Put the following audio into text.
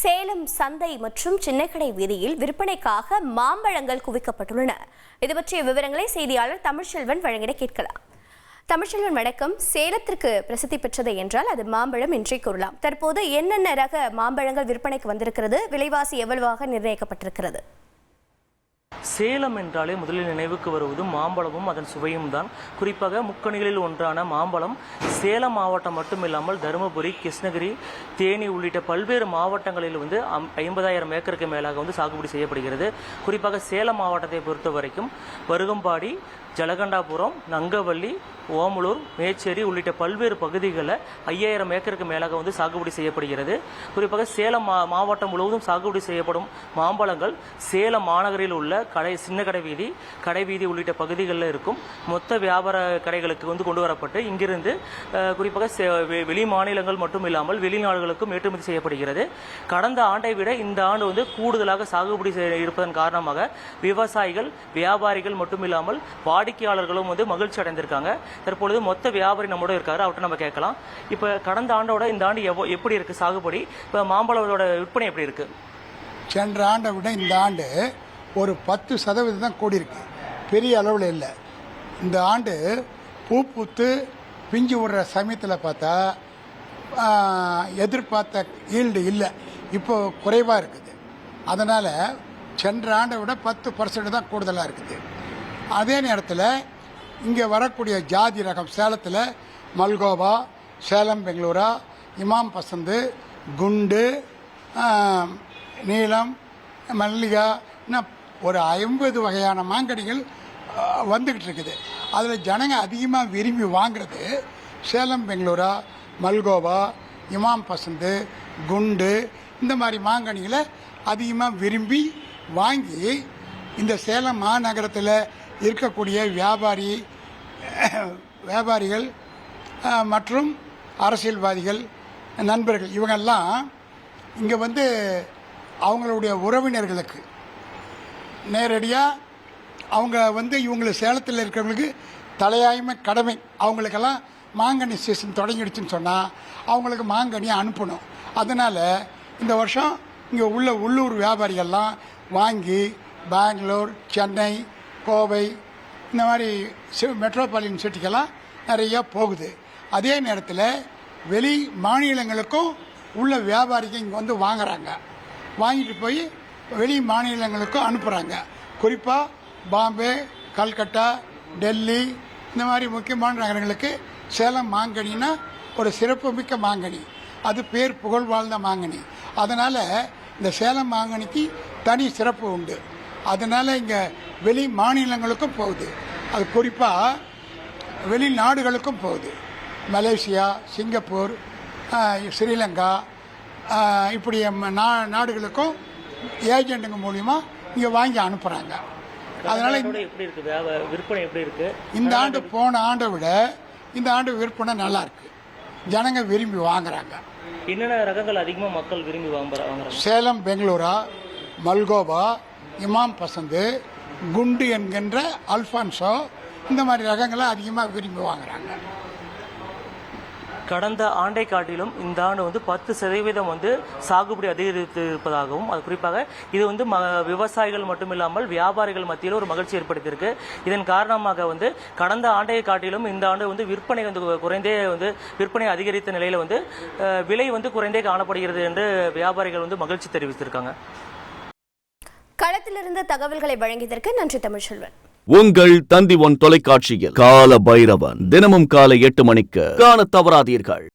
சேலம் சந்தை மற்றும் சின்னக்கடை வீதியில் விற்பனைக்காக மாம்பழங்கள் குவிக்கப்பட்டுள்ளன. இது பற்றிய விவரங்களை செய்தியாளர் தமிழ்ச்செல்வன் வழங்கிட கேட்கலாம். தமிழ்ச்செல்வன் வணக்கம். சேலத்திற்கு பிரசித்தி பெற்றது என்றால் அது மாம்பழம் என்றே கூறலாம். தற்போது என்னென்ன ரக மாம்பழங்கள் விற்பனைக்கு வந்திருக்கிறது? விலைவாசி எவ்வளவாக நிர்ணயிக்கப்பட்டிருக்கிறது? சேலம் என்றாலே முதலில் நினைவுக்கு வருவது மாம்பழமும் அதன் சுவையும் தான். குறிப்பாக முக்கணிகளில் ஒன்றான மாம்பழம் சேலம் மாவட்டம் மட்டுமில்லாமல் தருமபுரி, கிருஷ்ணகிரி, தேனி உள்ளிட்ட பல்வேறு மாவட்டங்களில் 50,000 ஏக்கருக்கு மேலாக சாகுபடி செய்யப்படுகிறது. குறிப்பாக சேலம் மாவட்டத்தை பொறுத்த வரைக்கும் வருகம்பாடி, ஜலகண்டாபுரம், நங்கவள்ளி, ஓமலூர், மேச்சேரி உள்ளிட்ட பல்வேறு பகுதிகளில் 5,000 ஏக்கருக்கு மேலாக சாகுபடி செய்யப்படுகிறது. குறிப்பாக சேலம் மாவட்டம் முழுவதும் சாகுபடி செய்யப்படும் மாம்பழங்கள் சேலம் மாநகரில் உள்ள சின்ன கடை வீதி உள்ளிட்ட பகுதிகளில் இருக்கும் மொத்த வியாபார கடைகளுக்கு கொண்டு வரப்பட்டு இங்கிருந்து குறிப்பாக வெளி மாநிலங்கள் மட்டும் இல்லாமல் வெளிநாடுகளுக்கும் ஏற்றுமதி செய்யப்படுகிறது. கடந்த ஆண்டை விட இந்த ஆண்டு கூடுதலாக சாகுபடி இருப்பதன் காரணமாக விவசாயிகள், வியாபாரிகள் மட்டுமில்லாமல் வாடிக்கையாளர்களும் மகிழ்ச்சி அடைந்திருக்காங்க. தற்பொழுது மொத்த வியாபாரி நம்மோட இருக்காரு, அவர்கிட்ட நம்ம கேட்கலாம். இப்போ கடந்த ஆண்டோட இந்த ஆண்டு எப்படி இருக்கு சாகுபடி? இப்போ மாம்பழத்தோட விற்பனை எப்படி இருக்கு? சென்ற ஆண்டை விட இந்த ஆண்டு ஒரு 10% தான் கூடியிருக்கு, பெரிய அளவில் இல்லை. இந்த ஆண்டு பூ பூத்து பிஞ்சு விடுற சமயத்தில் பார்த்தா எதிர்பார்த்த ஈல்டு இல்லை, இப்போ குறைவாக இருக்குது. அதனால் சென்ற ஆண்டை விட 10% தான் கூடுதலாக இருக்குது. அதே நேரத்தில் இங்கே வரக்கூடிய ஜாதி ரகம் சேலத்தில் மல்கோவா, சேலம் பெங்களூரா, இமாம் பசந்து, குண்டு, நீலம், மல்லிகா, இன்னும் ஒரு 50 வகையான மாங்கனிகள் வந்துக்கிட்டு இருக்குது. அதில் ஜனங்க அதிகமாக விரும்பி வாங்கிறது சேலம் பெங்களூரா, மல்கோவா, இமாம் பசந்து, குண்டு, இந்த மாதிரி மாங்கனிகளை அதிகமாக விரும்பி வாங்கி இந்த சேலம் மாநகரத்தில் இருக்கக்கூடிய வியாபாரிகள் மற்றும் அரசியல்வாதிகள், நண்பர்கள் இவங்கெல்லாம் இங்கே அவங்களுடைய உறவினர்களுக்கு நேரடியாக அவங்க இவங்களை சேலத்தில் இருக்கிறவங்களுக்கு தலையாய்மை கடமை. அவங்களுக்கெல்லாம் மாங்கனி சீசன் தொடங்கிடுச்சுன்னு சொன்னால் அவங்களுக்கு மாங்கனியை அனுப்பணும். அதனால் இந்த வருஷம் இங்கே உள்ள உள்ளூர் வியாபாரிகள்லாம் வாங்கி பெங்களூர், சென்னை, கோவை இந்த மாதிரி மெட்ரோபாலியன் சிட்டிக்கெல்லாம் நிறையா போகுது. அதே நேரத்தில் வெளி மாநிலங்களுக்கும் உள்ள வியாபாரிகள் இங்கே வாங்குறாங்க, வாங்கிட்டு போய் வெளி மாநிலங்களுக்கும் அனுப்புகிறாங்க. குறிப்பாக பாம்பே, கல்கட்டா, டெல்லி இந்த மாதிரி முக்கியமான நகரங்களுக்கு சேலம் மாங்கனின்னா ஒரு சிறப்புமிக்க மாங்கனி, அது பேர் புகழ் வாழ்ந்த மாங்கனி. அதனால் இந்த சேலம் மாங்கனிக்கு தனி சிறப்பு உண்டு. அதனால் இங்கே வெளி மாநிலங்களுக்கும் போகுது, அது குறிப்பாக வெளிநாடுகளுக்கும் போகுது. மலேசியா, சிங்கப்பூர், ஸ்ரீலங்கா இப்படி நாடுகளுக்கும் ஏஜென்ட்டுங்க மூலிமா இங்கே வாங்கி அனுப்புகிறாங்க. அதனால் விற்பனை எப்படி இருக்கு இந்த ஆண்டு? போன ஆண்டை விட இந்த ஆண்டு விற்பனை நல்லா இருக்கு, ஜனங்க விரும்பி வாங்குறாங்க. என்னென்ன ரகங்கள் அதிகமாக மக்கள் விரும்பி வாங்குறாங்க? சேலம் பெங்களூரா, மல்கோவா, இமாம் பசந்து, குண்டு என்கின்ற அல்ஃபான்சோ, இந்த மாதிரி ரகங்களை அதிகமாக விரும்பி வாங்குறாங்க. கடந்த ஆண்டை காட்டிலும் இந்த ஆண்டு 10% சாகுபடி அதிகரித்து இருப்பதாகவும், அது குறிப்பாக இது விவசாயிகள் மட்டுமில்லாமல் வியாபாரிகள் மத்தியில் ஒரு மகிழ்ச்சி ஏற்படுத்தியிருக்கு. இதன் காரணமாக கடந்த ஆண்டை காட்டிலும் இந்த ஆண்டு விற்பனை குறைந்தே விற்பனை அதிகரித்த நிலையில் விலை குறைந்தே காணப்படுகிறது என்று வியாபாரிகள் மகிழ்ச்சி தெரிவித்திருக்காங்க. களத்திலிருந்து தகவல்களை வழங்கியதற்கு நன்றி தமிழ்ச்செல்வன். உங்கள் தந்தி ஒன் தொலைக்காட்சியில் கால பைரவன் தினமும் காலை 8 மணிக்கு காண தவறாதீர்கள்.